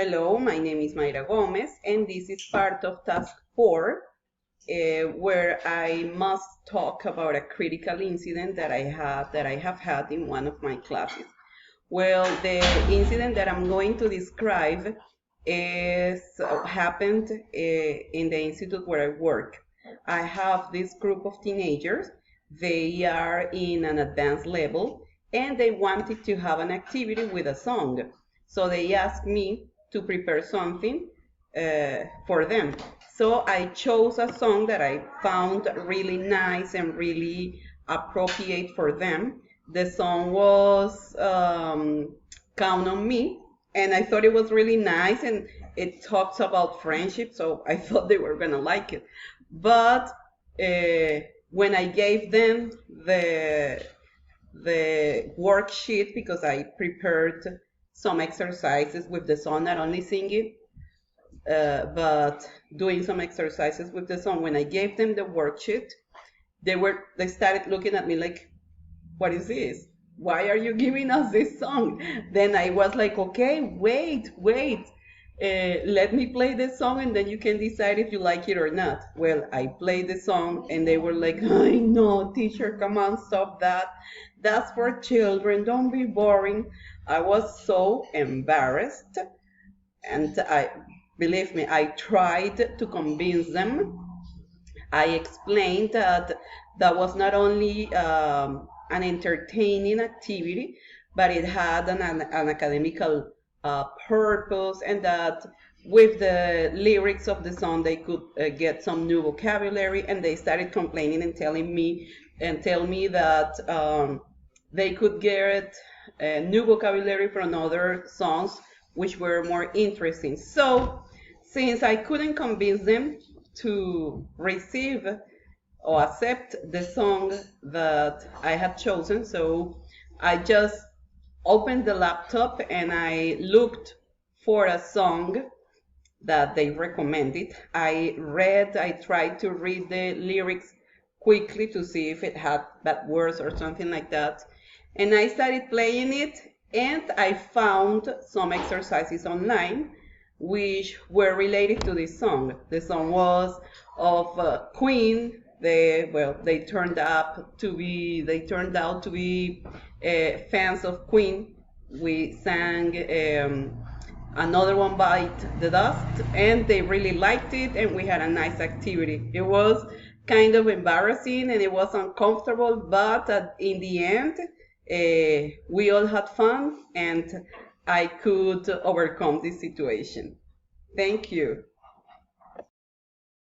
Hello, my name is Mayra Gomez, and this is part of task 4, where I must talk about a critical incident that I have had in one of my classes. Well, the incident that I'm going to describe is happened in the institute where I work. I have this group of teenagers. They are in an advanced level, and they wanted to have an activity with a song. So they asked me to prepare something for them. So I chose a song that I found really nice and really appropriate for them. The song was Count on Me, and I thought it was really nice, and it talks about friendship, so I thought they were gonna like it. But when I gave them the worksheet, because I prepared some exercises with the song, not only singing, but doing some exercises with the song. When I gave them the worksheet, they started looking at me like, what is this? Why are you giving us this song? Then I was like, okay, wait. Let me play the song and then you can decide if you like it or not. Well, I played the song and they were like, I know, teacher, come on, stop that. That's for children, don't be boring. I was so embarrassed, and believe me, I tried to convince them. I explained that that was not only an entertaining activity, but it had an academical purpose, and that with the lyrics of the song they could get some new vocabulary. And they started complaining and tell me that they could get new vocabulary from other songs which were more interesting. So since I couldn't convince them to receive or accept the song that I had chosen, so I just opened the laptop and I looked for a song that they recommended. I tried to read the lyrics quickly to see if it had bad words or something like that. And I started playing it, and I found some exercises online which were related to this song. The song was of Queen. They turned out to be fans of Queen. We sang Another One Bite the Dust, and they really liked it, and we had a nice activity. It was kind of embarrassing and it was uncomfortable, but in the end, we all had fun and I could overcome this situation. Thank you.